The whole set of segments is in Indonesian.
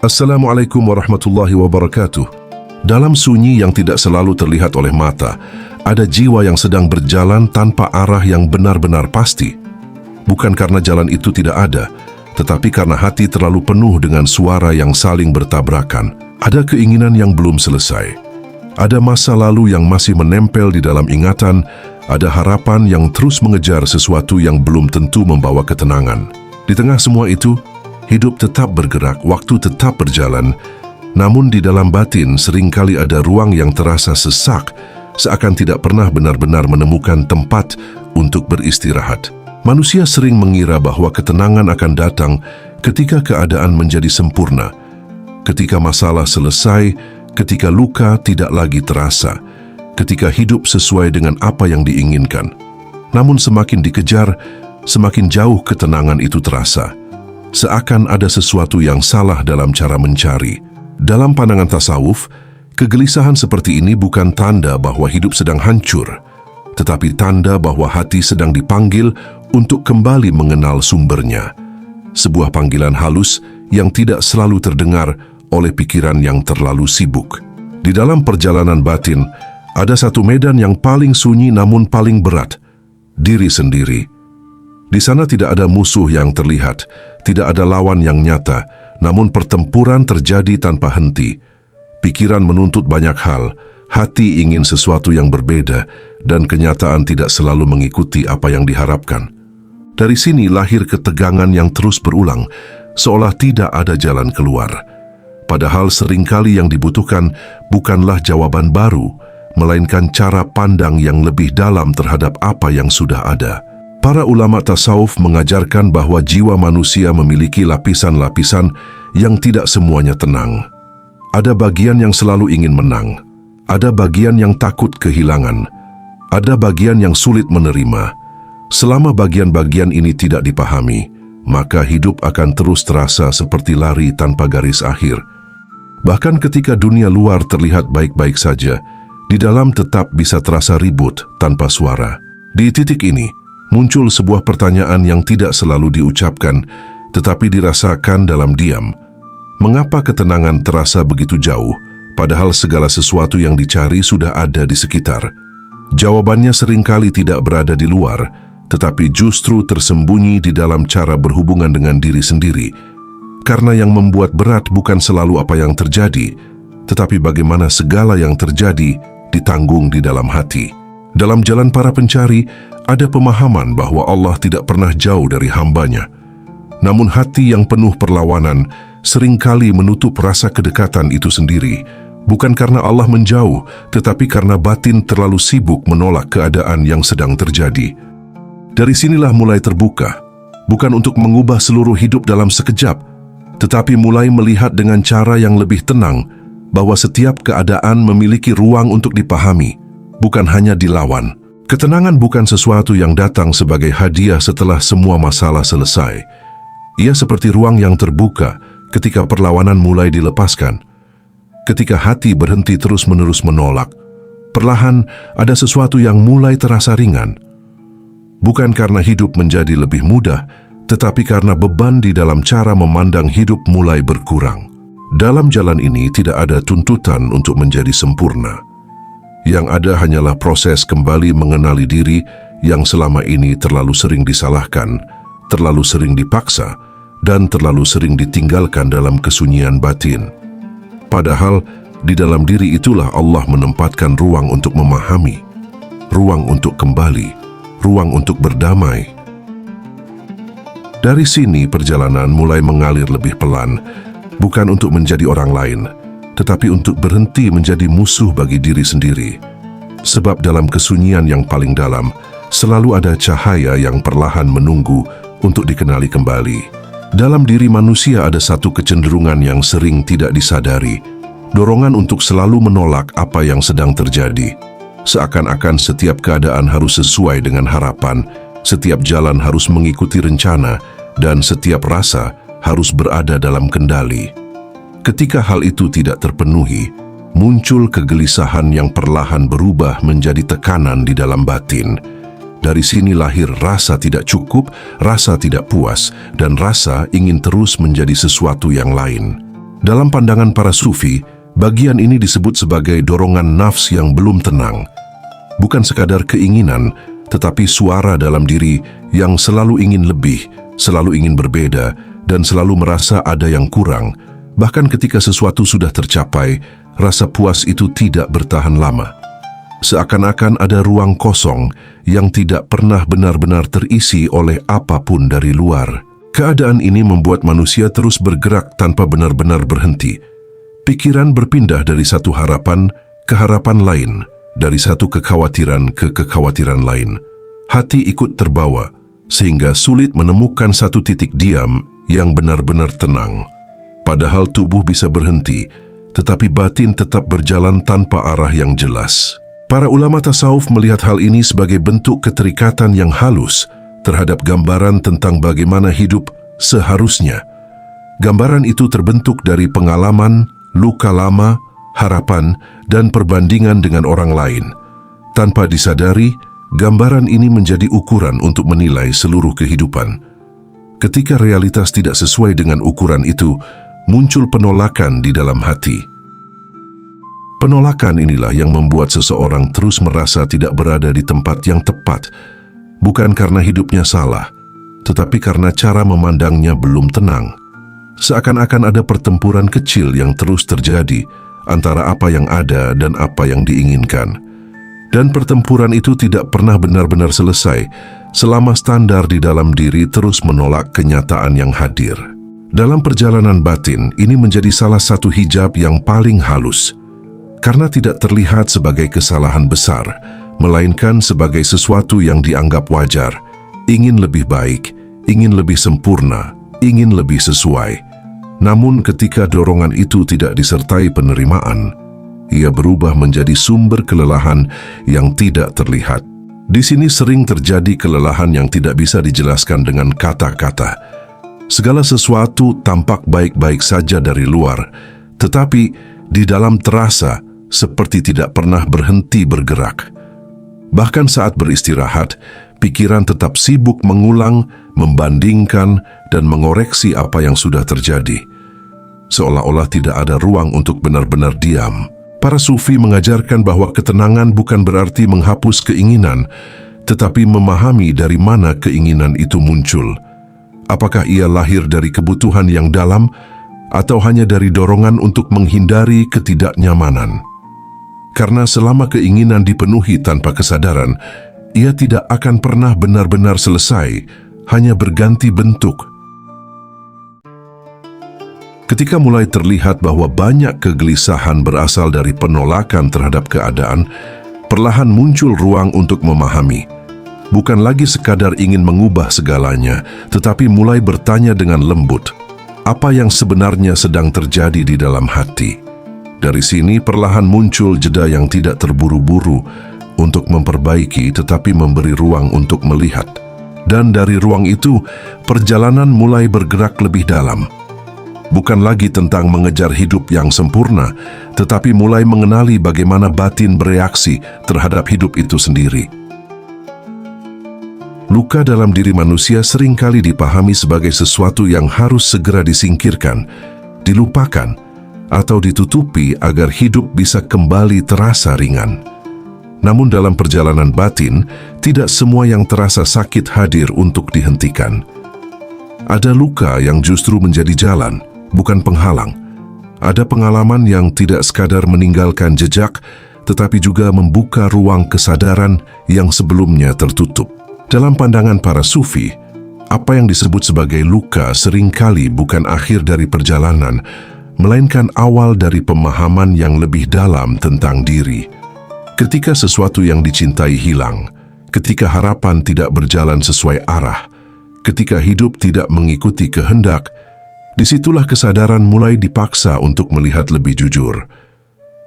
Assalamualaikum warahmatullahi wabarakatuh. Dalam sunyi yang tidak selalu terlihat oleh mata, ada jiwa yang sedang berjalan tanpa arah yang benar-benar pasti. Bukan karena jalan itu tidak ada, tetapi karena hati terlalu penuh dengan suara yang saling bertabrakan. Ada keinginan yang belum selesai. Ada masa lalu yang masih menempel di dalam ingatan. Ada harapan yang terus mengejar sesuatu yang belum tentu membawa ketenangan. Di tengah semua itu, hidup tetap bergerak, waktu tetap berjalan, namun di dalam batin seringkali ada ruang yang terasa sesak, seakan tidak pernah benar-benar menemukan tempat untuk beristirahat. Manusia sering mengira bahwa ketenangan akan datang ketika keadaan menjadi sempurna, ketika masalah selesai, ketika luka tidak lagi terasa, ketika hidup sesuai dengan apa yang diinginkan. Namun semakin dikejar, semakin jauh ketenangan itu terasa. Seakan ada sesuatu yang salah dalam cara mencari. Dalam pandangan tasawuf, kegelisahan seperti ini bukan tanda bahwa hidup sedang hancur, tetapi tanda bahwa hati sedang dipanggil untuk kembali mengenal sumbernya. Sebuah panggilan halus yang tidak selalu terdengar oleh pikiran yang terlalu sibuk. Di dalam perjalanan batin, ada satu medan yang paling sunyi namun paling berat, diri sendiri. Di sana tidak ada musuh yang terlihat, tidak ada lawan yang nyata, namun pertempuran terjadi tanpa henti. Pikiran menuntut banyak hal, hati ingin sesuatu yang berbeda, dan kenyataan tidak selalu mengikuti apa yang diharapkan. Dari sini lahir ketegangan yang terus berulang, seolah tidak ada jalan keluar. Padahal seringkali yang dibutuhkan bukanlah jawaban baru, melainkan cara pandang yang lebih dalam terhadap apa yang sudah ada. Para ulama tasawuf mengajarkan bahwa jiwa manusia memiliki lapisan-lapisan yang tidak semuanya tenang. Ada bagian yang selalu ingin menang, ada bagian yang takut kehilangan, ada bagian yang sulit menerima. Selama bagian-bagian ini tidak dipahami, maka hidup akan terus terasa seperti lari tanpa garis akhir. Bahkan ketika dunia luar terlihat baik-baik saja, di dalam tetap bisa terasa ribut tanpa suara. Di titik ini, muncul sebuah pertanyaan yang tidak selalu diucapkan, tetapi dirasakan dalam diam. Mengapa ketenangan terasa begitu jauh, padahal segala sesuatu yang dicari sudah ada di sekitar? Jawabannya seringkali tidak berada di luar, tetapi justru tersembunyi di dalam cara berhubungan dengan diri sendiri. Karena yang membuat berat bukan selalu apa yang terjadi, tetapi bagaimana segala yang terjadi ditanggung di dalam hati. Dalam jalan para pencari, ada pemahaman bahwa Allah tidak pernah jauh dari hambanya. Namun hati yang penuh perlawanan seringkali menutup rasa kedekatan itu sendiri, bukan karena Allah menjauh, tetapi karena batin terlalu sibuk menolak keadaan yang sedang terjadi. Dari sinilah mulai terbuka, bukan untuk mengubah seluruh hidup dalam sekejap, tetapi mulai melihat dengan cara yang lebih tenang, bahwa setiap keadaan memiliki ruang untuk dipahami, bukan hanya dilawan. Ketenangan bukan sesuatu yang datang sebagai hadiah setelah semua masalah selesai. Ia seperti ruang yang terbuka ketika perlawanan mulai dilepaskan. Ketika hati berhenti terus-menerus menolak, perlahan ada sesuatu yang mulai terasa ringan. Bukan karena hidup menjadi lebih mudah, tetapi karena beban di dalam cara memandang hidup mulai berkurang. Dalam jalan ini tidak ada tuntutan untuk menjadi sempurna. Yang ada hanyalah proses kembali mengenali diri yang selama ini terlalu sering disalahkan, terlalu sering dipaksa, dan terlalu sering ditinggalkan dalam kesunyian batin. Padahal, di dalam diri itulah Allah menempatkan ruang untuk memahami, ruang untuk kembali, ruang untuk berdamai. Dari sini perjalanan mulai mengalir lebih pelan, bukan untuk menjadi orang lain, tetapi untuk berhenti menjadi musuh bagi diri sendiri. Sebab dalam kesunyian yang paling dalam, selalu ada cahaya yang perlahan menunggu untuk dikenali kembali. Dalam diri manusia ada satu kecenderungan yang sering tidak disadari, dorongan untuk selalu menolak apa yang sedang terjadi. Seakan-akan setiap keadaan harus sesuai dengan harapan, setiap jalan harus mengikuti rencana, dan setiap rasa harus berada dalam kendali. Ketika hal itu tidak terpenuhi, muncul kegelisahan yang perlahan berubah menjadi tekanan di dalam batin. Dari sini lahir rasa tidak cukup, rasa tidak puas, dan rasa ingin terus menjadi sesuatu yang lain. Dalam pandangan para sufi, bagian ini disebut sebagai dorongan nafs yang belum tenang. Bukan sekadar keinginan, tetapi suara dalam diri yang selalu ingin lebih, selalu ingin berbeda, dan selalu merasa ada yang kurang. Bahkan ketika sesuatu sudah tercapai, rasa puas itu tidak bertahan lama. Seakan-akan ada ruang kosong yang tidak pernah benar-benar terisi oleh apapun dari luar. Keadaan ini membuat manusia terus bergerak tanpa benar-benar berhenti. Pikiran berpindah dari satu harapan ke harapan lain, dari satu kekhawatiran ke kekhawatiran lain. Hati ikut terbawa, sehingga sulit menemukan satu titik diam yang benar-benar tenang. Padahal tubuh bisa berhenti, tetapi batin tetap berjalan tanpa arah yang jelas. Para ulama tasawuf melihat hal ini sebagai bentuk keterikatan yang halus terhadap gambaran tentang bagaimana hidup seharusnya. Gambaran itu terbentuk dari pengalaman, luka lama, harapan, dan perbandingan dengan orang lain. Tanpa disadari, gambaran ini menjadi ukuran untuk menilai seluruh kehidupan. Ketika realitas tidak sesuai dengan ukuran itu, muncul penolakan di dalam hati. Penolakan inilah yang membuat seseorang terus merasa tidak berada di tempat yang tepat, bukan karena hidupnya salah, tetapi karena cara memandangnya belum tenang. Seakan-akan ada pertempuran kecil yang terus terjadi antara apa yang ada dan apa yang diinginkan. Dan pertempuran itu tidak pernah benar-benar selesai selama standar di dalam diri terus menolak kenyataan yang hadir. Dalam perjalanan batin, ini menjadi salah satu hijab yang paling halus, karena tidak terlihat sebagai kesalahan besar, melainkan sebagai sesuatu yang dianggap wajar, ingin lebih baik, ingin lebih sempurna, ingin lebih sesuai. Namun ketika dorongan itu tidak disertai penerimaan, ia berubah menjadi sumber kelelahan yang tidak terlihat. Di sini sering terjadi kelelahan yang tidak bisa dijelaskan dengan kata-kata. Segala sesuatu tampak baik-baik saja dari luar, tetapi di dalam terasa seperti tidak pernah berhenti bergerak. Bahkan saat beristirahat, pikiran tetap sibuk mengulang, membandingkan, dan mengoreksi apa yang sudah terjadi. Seolah-olah tidak ada ruang untuk benar-benar diam. Para sufi mengajarkan bahwa ketenangan bukan berarti menghapus keinginan, tetapi memahami dari mana keinginan itu muncul. Apakah ia lahir dari kebutuhan yang dalam, atau hanya dari dorongan untuk menghindari ketidaknyamanan? Karena selama keinginan dipenuhi tanpa kesadaran, ia tidak akan pernah benar-benar selesai, hanya berganti bentuk. Ketika mulai terlihat bahwa banyak kegelisahan berasal dari penolakan terhadap keadaan, perlahan muncul ruang untuk memahami. Bukan lagi sekadar ingin mengubah segalanya, tetapi mulai bertanya dengan lembut, apa yang sebenarnya sedang terjadi di dalam hati. Dari sini perlahan muncul jeda yang tidak terburu-buru untuk memperbaiki, tetapi memberi ruang untuk melihat. Dan dari ruang itu, perjalanan mulai bergerak lebih dalam. Bukan lagi tentang mengejar hidup yang sempurna, tetapi mulai mengenali bagaimana batin bereaksi terhadap hidup itu sendiri. Luka dalam diri manusia seringkali dipahami sebagai sesuatu yang harus segera disingkirkan, dilupakan, atau ditutupi agar hidup bisa kembali terasa ringan. Namun dalam perjalanan batin, tidak semua yang terasa sakit hadir untuk dihentikan. Ada luka yang justru menjadi jalan, bukan penghalang. Ada pengalaman yang tidak sekadar meninggalkan jejak, tetapi juga membuka ruang kesadaran yang sebelumnya tertutup. Dalam pandangan para sufi, apa yang disebut sebagai luka seringkali bukan akhir dari perjalanan, melainkan awal dari pemahaman yang lebih dalam tentang diri. Ketika sesuatu yang dicintai hilang, ketika harapan tidak berjalan sesuai arah, ketika hidup tidak mengikuti kehendak, disitulah kesadaran mulai dipaksa untuk melihat lebih jujur.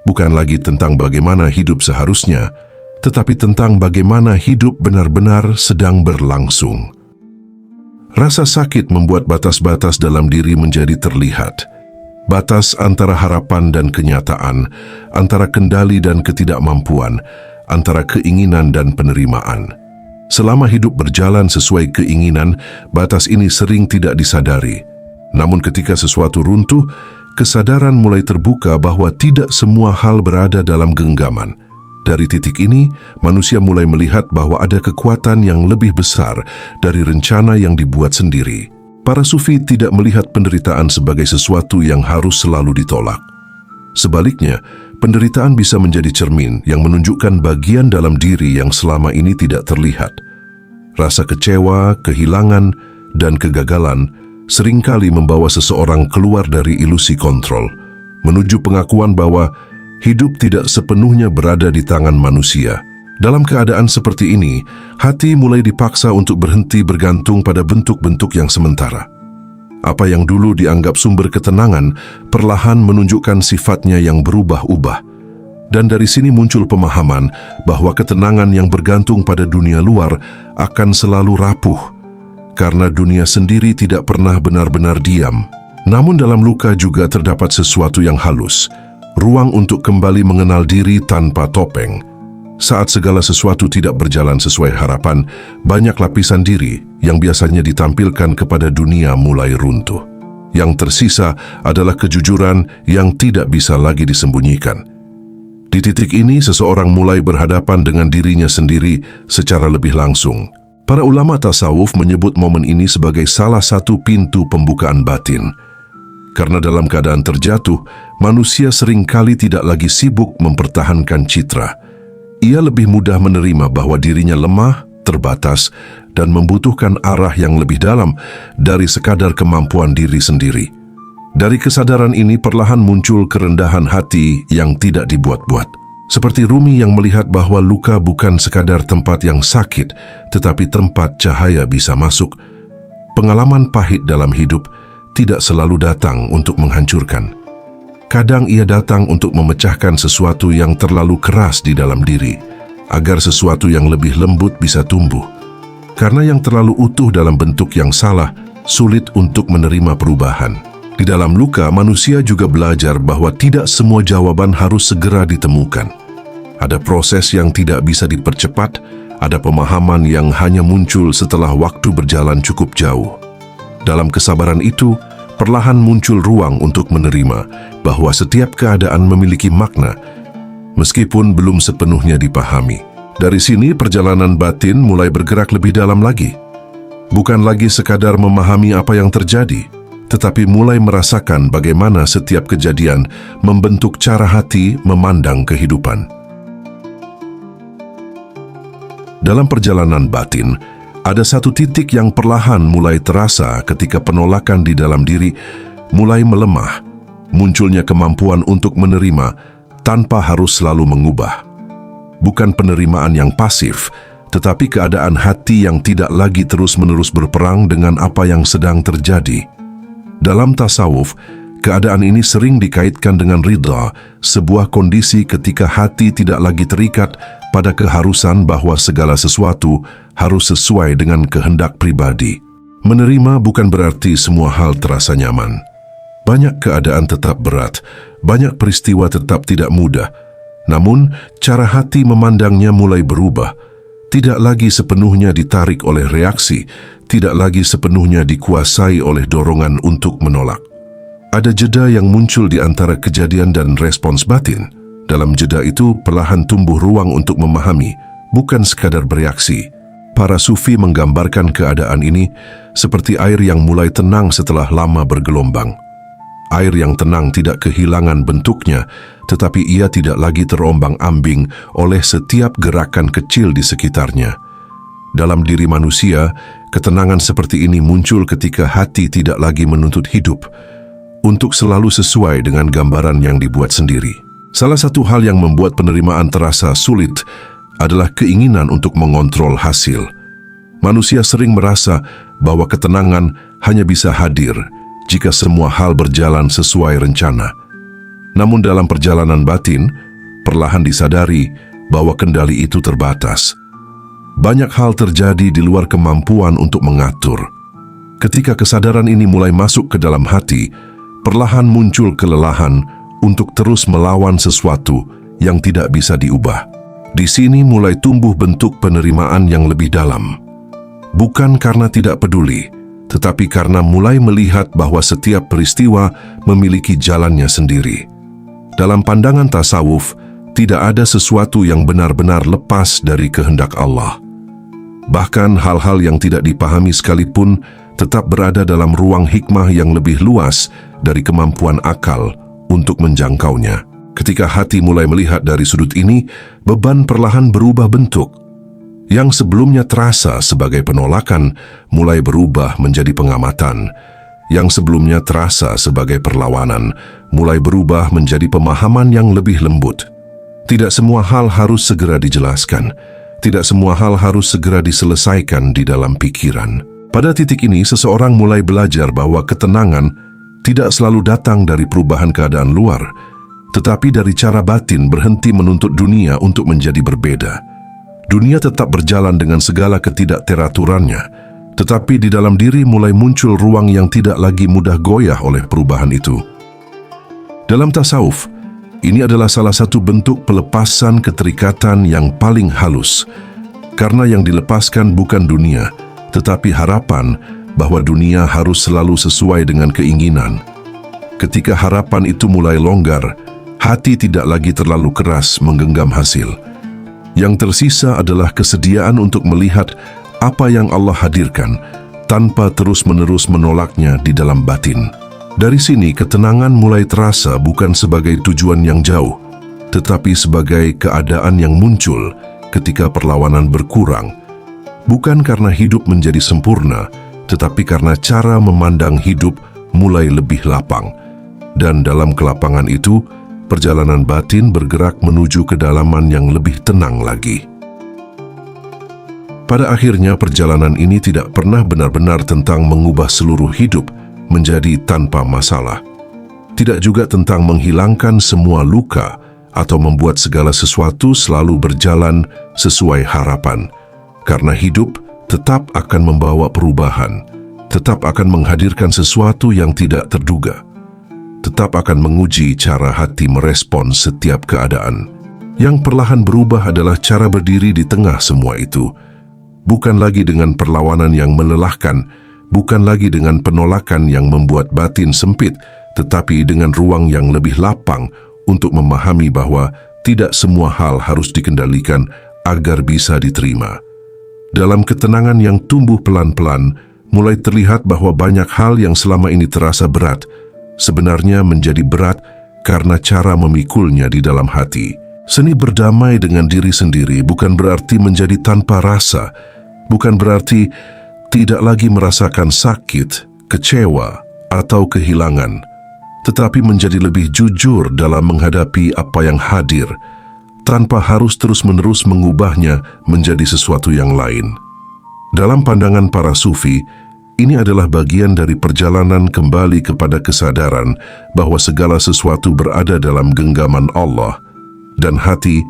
Bukan lagi tentang bagaimana hidup seharusnya, tetapi tentang bagaimana hidup benar-benar sedang berlangsung. Rasa sakit membuat batas-batas dalam diri menjadi terlihat. Batas antara harapan dan kenyataan, antara kendali dan ketidakmampuan, antara keinginan dan penerimaan. Selama hidup berjalan sesuai keinginan, batas ini sering tidak disadari. Namun ketika sesuatu runtuh, kesadaran mulai terbuka bahwa tidak semua hal berada dalam genggaman. Dari titik ini, manusia mulai melihat bahwa ada kekuatan yang lebih besar dari rencana yang dibuat sendiri. Para sufi tidak melihat penderitaan sebagai sesuatu yang harus selalu ditolak. Sebaliknya, penderitaan bisa menjadi cermin yang menunjukkan bagian dalam diri yang selama ini tidak terlihat. Rasa kecewa, kehilangan, dan kegagalan seringkali membawa seseorang keluar dari ilusi kontrol, menuju pengakuan bahwa hidup tidak sepenuhnya berada di tangan manusia. Dalam keadaan seperti ini, hati mulai dipaksa untuk berhenti bergantung pada bentuk-bentuk yang sementara. Apa yang dulu dianggap sumber ketenangan, perlahan menunjukkan sifatnya yang berubah-ubah. Dan dari sini muncul pemahaman bahwa ketenangan yang bergantung pada dunia luar akan selalu rapuh, karena dunia sendiri tidak pernah benar-benar diam. Namun dalam luka juga terdapat sesuatu yang halus, ruang untuk kembali mengenal diri tanpa topeng. Saat segala sesuatu tidak berjalan sesuai harapan, banyak lapisan diri yang biasanya ditampilkan kepada dunia mulai runtuh. Yang tersisa adalah kejujuran yang tidak bisa lagi disembunyikan. Di titik ini, seseorang mulai berhadapan dengan dirinya sendiri secara lebih langsung. Para ulama tasawuf menyebut momen ini sebagai salah satu pintu pembukaan batin. Karena dalam keadaan terjatuh, manusia seringkali tidak lagi sibuk mempertahankan citra. Ia lebih mudah menerima bahwa dirinya lemah, terbatas, dan membutuhkan arah yang lebih dalam dari sekadar kemampuan diri sendiri. Dari kesadaran ini perlahan muncul kerendahan hati yang tidak dibuat-buat. Seperti Rumi yang melihat bahwa luka bukan sekadar tempat yang sakit, tetapi tempat cahaya bisa masuk. Pengalaman pahit dalam hidup tidak selalu datang untuk menghancurkan. Kadang ia datang untuk memecahkan sesuatu yang terlalu keras di dalam diri, agar sesuatu yang lebih lembut bisa tumbuh. Karena yang terlalu utuh dalam bentuk yang salah, sulit untuk menerima perubahan. Di dalam luka, manusia juga belajar bahwa tidak semua jawaban harus segera ditemukan. Ada proses yang tidak bisa dipercepat, ada pemahaman yang hanya muncul setelah waktu berjalan cukup jauh. Dalam kesabaran itu, perlahan muncul ruang untuk menerima bahwa setiap keadaan memiliki makna, meskipun belum sepenuhnya dipahami. Dari sini, perjalanan batin mulai bergerak lebih dalam lagi. Bukan lagi sekadar memahami apa yang terjadi, tetapi mulai merasakan bagaimana setiap kejadian membentuk cara hati memandang kehidupan. Dalam perjalanan batin, ada satu titik yang perlahan mulai terasa ketika penolakan di dalam diri mulai melemah, munculnya kemampuan untuk menerima tanpa harus selalu mengubah. Bukan penerimaan yang pasif, tetapi keadaan hati yang tidak lagi terus-menerus berperang dengan apa yang sedang terjadi. Dalam tasawuf, keadaan ini sering dikaitkan dengan ridha, sebuah kondisi ketika hati tidak lagi terikat pada keharusan bahwa segala sesuatu harus sesuai dengan kehendak pribadi. Menerima bukan berarti semua hal terasa nyaman. Banyak keadaan tetap berat, banyak peristiwa tetap tidak mudah. Namun, cara hati memandangnya mulai berubah. Tidak lagi sepenuhnya ditarik oleh reaksi, tidak lagi sepenuhnya dikuasai oleh dorongan untuk menolak. Ada jeda yang muncul di antara kejadian dan respons batin. Dalam jeda itu perlahan tumbuh ruang untuk memahami, bukan sekadar bereaksi. Para sufi menggambarkan keadaan ini seperti air yang mulai tenang setelah lama bergelombang. Air yang tenang tidak kehilangan bentuknya, tetapi ia tidak lagi terombang-ambing oleh setiap gerakan kecil di sekitarnya. Dalam diri manusia, ketenangan seperti ini muncul ketika hati tidak lagi menuntut hidup untuk selalu sesuai dengan gambaran yang dibuat sendiri. Salah satu hal yang membuat penerimaan terasa sulit adalah keinginan untuk mengontrol hasil. Manusia sering merasa bahwa ketenangan hanya bisa hadir jika semua hal berjalan sesuai rencana. Namun dalam perjalanan batin, perlahan disadari bahwa kendali itu terbatas. Banyak hal terjadi di luar kemampuan untuk mengatur. Ketika kesadaran ini mulai masuk ke dalam hati, perlahan muncul kelelahan untuk terus melawan sesuatu yang tidak bisa diubah. Di sini mulai tumbuh bentuk penerimaan yang lebih dalam. Bukan karena tidak peduli, tetapi karena mulai melihat bahwa setiap peristiwa memiliki jalannya sendiri. Dalam pandangan tasawuf, tidak ada sesuatu yang benar-benar lepas dari kehendak Allah. Bahkan hal-hal yang tidak dipahami sekalipun tetap berada dalam ruang hikmah yang lebih luas dari kemampuan akal untuk menjangkaunya. Ketika hati mulai melihat dari sudut ini, beban perlahan berubah bentuk. Yang sebelumnya terasa sebagai penolakan mulai berubah menjadi pengamatan. Yang sebelumnya terasa sebagai perlawanan mulai berubah menjadi pemahaman yang lebih lembut. Tidak semua hal harus segera dijelaskan. Tidak semua hal harus segera diselesaikan di dalam pikiran. Pada titik ini, seseorang mulai belajar bahwa ketenangan tidak selalu datang dari perubahan keadaan luar, tetapi dari cara batin berhenti menuntut dunia untuk menjadi berbeda. Dunia tetap berjalan dengan segala ketidakteraturannya, tetapi di dalam diri mulai muncul ruang yang tidak lagi mudah goyah oleh perubahan itu. Dalam tasawuf, ini adalah salah satu bentuk pelepasan keterikatan yang paling halus, karena yang dilepaskan bukan dunia, tetapi harapan bahwa dunia harus selalu sesuai dengan keinginan. Ketika harapan itu mulai longgar, hati tidak lagi terlalu keras menggenggam hasil. Yang tersisa adalah kesediaan untuk melihat apa yang Allah hadirkan tanpa terus-menerus menolaknya di dalam batin. Dari sini ketenangan mulai terasa bukan sebagai tujuan yang jauh, tetapi sebagai keadaan yang muncul ketika perlawanan berkurang. Bukan karena hidup menjadi sempurna, tetapi karena cara memandang hidup mulai lebih lapang. Dan dalam kelapangan itu, perjalanan batin bergerak menuju kedalaman yang lebih tenang lagi. Pada akhirnya, perjalanan ini tidak pernah benar-benar tentang mengubah seluruh hidup menjadi tanpa masalah. Tidak juga tentang menghilangkan semua luka atau membuat segala sesuatu selalu berjalan sesuai harapan. Karena hidup tetap akan membawa perubahan, tetap akan menghadirkan sesuatu yang tidak terduga, tetap akan menguji cara hati merespon setiap keadaan. Yang perlahan berubah adalah cara berdiri di tengah semua itu. Bukan lagi dengan perlawanan yang melelahkan, bukan lagi dengan penolakan yang membuat batin sempit, tetapi dengan ruang yang lebih lapang untuk memahami bahwa tidak semua hal harus dikendalikan agar bisa diterima. Dalam ketenangan yang tumbuh pelan-pelan, mulai terlihat bahwa banyak hal yang selama ini terasa berat, sebenarnya menjadi berat karena cara memikulnya di dalam hati. Seni berdamai dengan diri sendiri bukan berarti menjadi tanpa rasa, bukan berarti tidak lagi merasakan sakit, kecewa, atau kehilangan, tetapi menjadi lebih jujur dalam menghadapi apa yang hadir, tanpa harus terus-menerus mengubahnya menjadi sesuatu yang lain. Dalam pandangan para sufi, ini adalah bagian dari perjalanan kembali kepada kesadaran bahwa segala sesuatu berada dalam genggaman Allah dan hati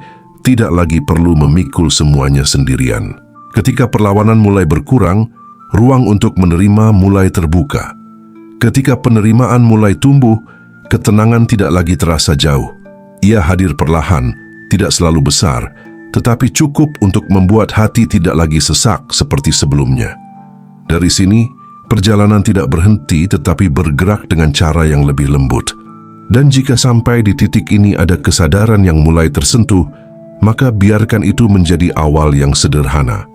tidak lagi perlu memikul semuanya sendirian. Ketika perlawanan mulai berkurang, ruang untuk menerima mulai terbuka. Ketika penerimaan mulai tumbuh, ketenangan tidak lagi terasa jauh. Ia hadir perlahan, tidak selalu besar, tetapi cukup untuk membuat hati tidak lagi sesak seperti sebelumnya. Dari sini, perjalanan tidak berhenti tetapi bergerak dengan cara yang lebih lembut. Dan jika sampai di titik ini ada kesadaran yang mulai tersentuh, maka biarkan itu menjadi awal yang sederhana.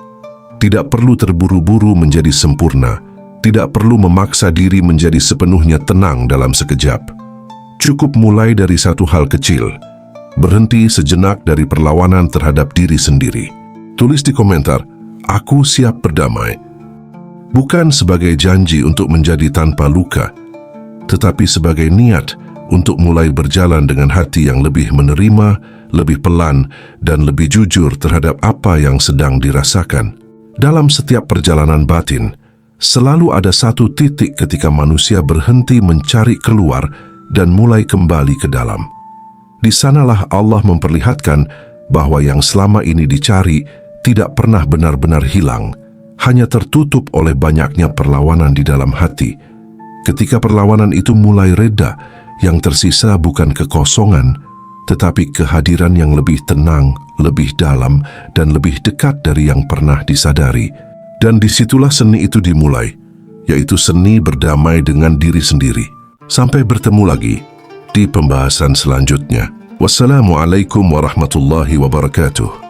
Tidak perlu terburu-buru menjadi sempurna, tidak perlu memaksa diri menjadi sepenuhnya tenang dalam sekejap. Cukup mulai dari satu hal kecil, berhenti sejenak dari perlawanan terhadap diri sendiri. Tulis di komentar, "Aku siap berdamai." Bukan sebagai janji untuk menjadi tanpa luka, tetapi sebagai niat untuk mulai berjalan dengan hati yang lebih menerima, lebih pelan, dan lebih jujur terhadap apa yang sedang dirasakan. Dalam setiap perjalanan batin, selalu ada satu titik ketika manusia berhenti mencari keluar dan mulai kembali ke dalam. Di sanalah Allah memperlihatkan bahwa yang selama ini dicari tidak pernah benar-benar hilang, hanya tertutup oleh banyaknya perlawanan di dalam hati. Ketika perlawanan itu mulai reda, yang tersisa bukan kekosongan, tetapi kehadiran yang lebih tenang, lebih dalam, dan lebih dekat dari yang pernah disadari. Dan disitulah seni itu dimulai, yaitu seni berdamai dengan diri sendiri. Sampai bertemu lagi di pembahasan selanjutnya. Wassalamualaikum warahmatullahi wabarakatuh.